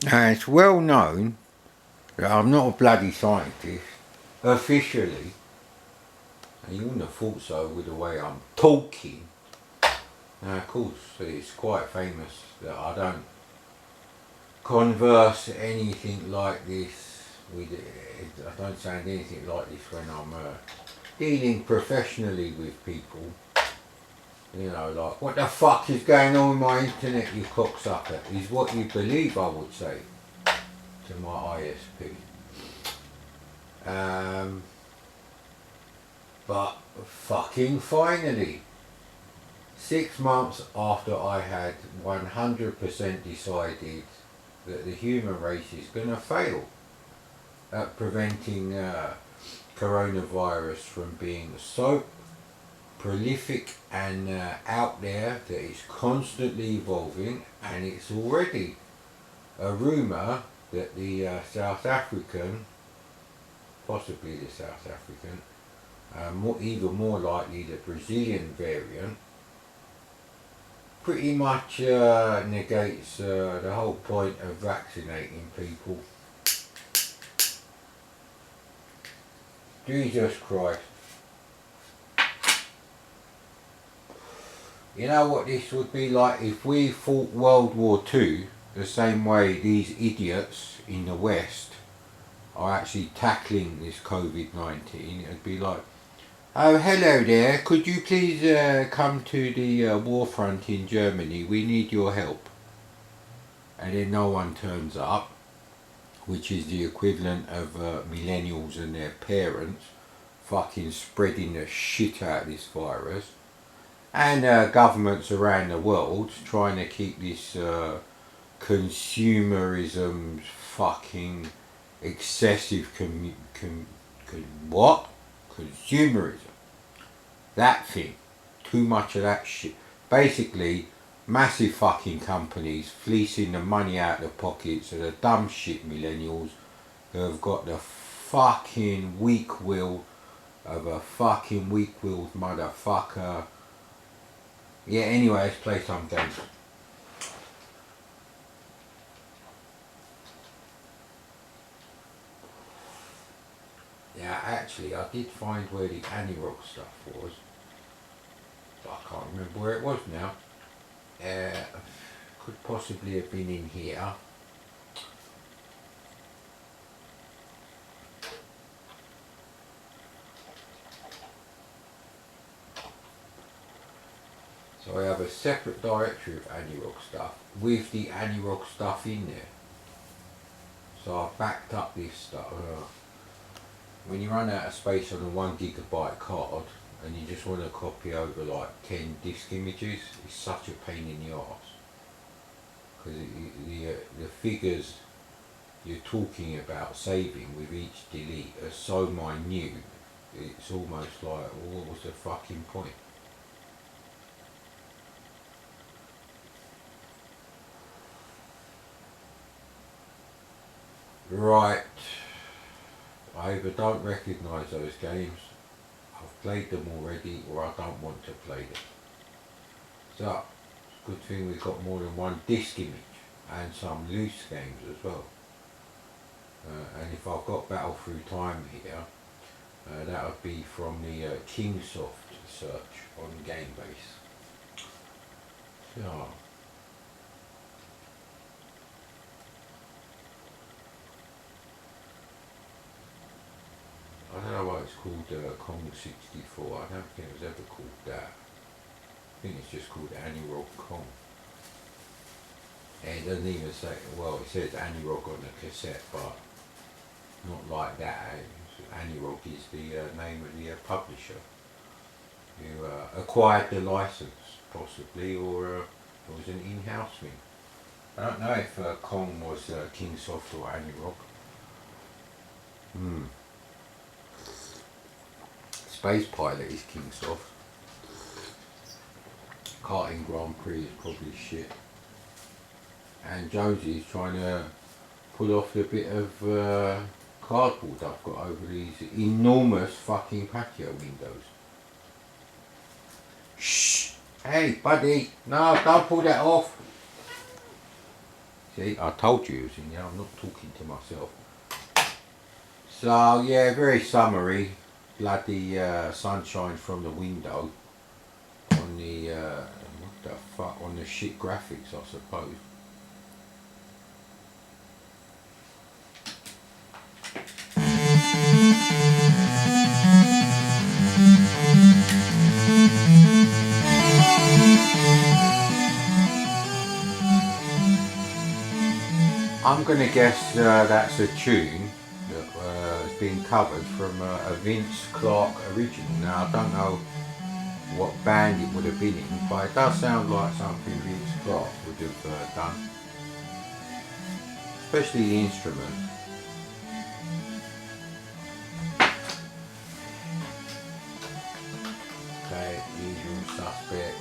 Now, it's well known that I'm not a bloody scientist, officially, and you wouldn't have thought so with the way I'm talking. Now, of course, it's quite famous that I don't converse anything like this with, I don't sound anything like this when I'm dealing professionally with people. You know, like, what the fuck is going on with my internet, you cocksucker, is what you believe I would say to my ISP. But fucking finally, 6 months after I had 100% decided that the human race is going to fail at preventing coronavirus from being so prolific and out there that it's constantly evolving, and it's already a rumour that the South African, possibly the South African, even more likely the Brazilian variant, pretty much negates the whole point of vaccinating people. Jesus Christ. You know what this would be like if we fought World War II the same way these idiots in the West are actually tackling this COVID-19? It'd be like, oh, hello there, could you please come to the war front in Germany? We need your help. And then no one turns up, which is the equivalent of millennials and their parents fucking spreading the shit out of this virus. And governments around the world trying to keep this consumerism, fucking excessive what? Consumerism. That thing. Too much of that shit. Basically, massive fucking companies fleecing the money out of the pockets of the dumb shit millennials who have got the fucking weak will of a fucking weak-willed motherfucker. Yeah, anyway, let's play some games. Yeah, actually, I did find where the Anirog stuff was. But I can't remember where it was now. Could possibly have been in here. So I have a separate directory of Anirog stuff with the Anirog stuff in there. So I've backed up this stuff. When you run out of space on a 1 GB card and you just want to copy over like 10 disk images, it's such a pain in the arse. Because the figures you're talking about saving with each delete are so minute, it's almost like, well, what was the fucking point? Right, I either don't recognise those games, I've played them already, or I don't want to play them. So, it's a good thing we've got more than one disk image and some loose games as well. And if I've got Battle Through Time here, that would be from the Kingsoft search on Gamebase. So, I don't know why it's called Kong 64. I don't think it was ever called that. I think it's just called Anirog Kong. And it doesn't even say, well, it says Anirog on the cassette, but not like that. Anirog is the name of the publisher who acquired the license, possibly, or it was an in-house thing. I don't know if Kong was Kingsoft or Anirog. Space Pilot is Kingsoft. Karting Grand Prix is probably shit. And Jonesy is trying to pull off the bit of cardboard I've got over these enormous fucking patio windows. Shh! Hey, buddy! No, don't pull that off! See, I told you it was in there, I'm not talking to myself. So yeah, very summary. Bloody sunshine from the window on the what the fuck, on the shit graphics, I suppose. I'm gonna guess that's a tune that has been covered from a Vince Clarke original. Now I don't know what band it would have been in, but it does sound like something Vince Clarke would have done, especially the instrument. Okay, usual suspect.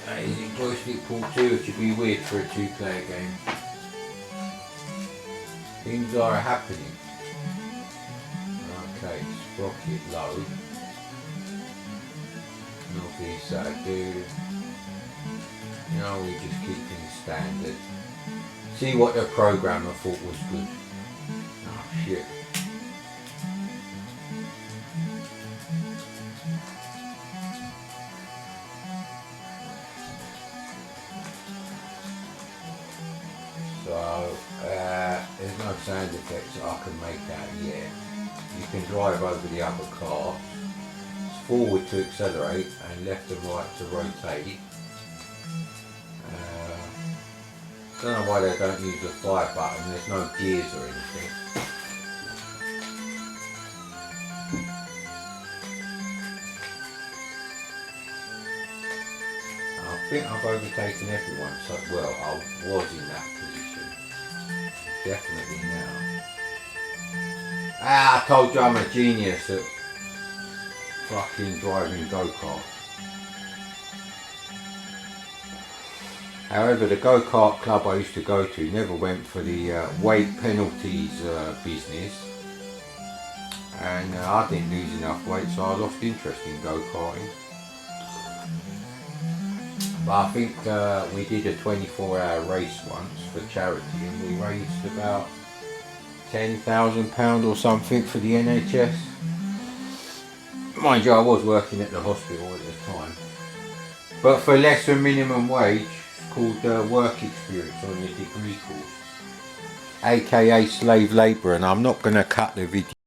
Amazing joystick pull 2, it should be weird for a 2-player game. Things are happening. Okay, sprocket load. Notice that I do. No, we just keep things standard. See what the programmer thought was good. Oh shit. So, there's no sound effects that I can make out yet. You can drive over the other car. It's forward to accelerate and left and right to rotate. Don't know why they don't use the fire button, there's no gears or anything. I think I've overtaken everyone, so well, I was in that position. Definitely now. Ah, I told you I'm a genius at fucking driving go-kart. However, the go-kart club I used to go to never went for the weight penalties business, and I didn't lose enough weight, so I lost interest in go-karting. But I think we did a 24-hour race once for charity, and we raised about £10,000 or something for the NHS. Mind you, I was working at the hospital at the time, but for less than minimum wage, called work experience on your degree course, aka slave labour, and I'm not going to cut the video.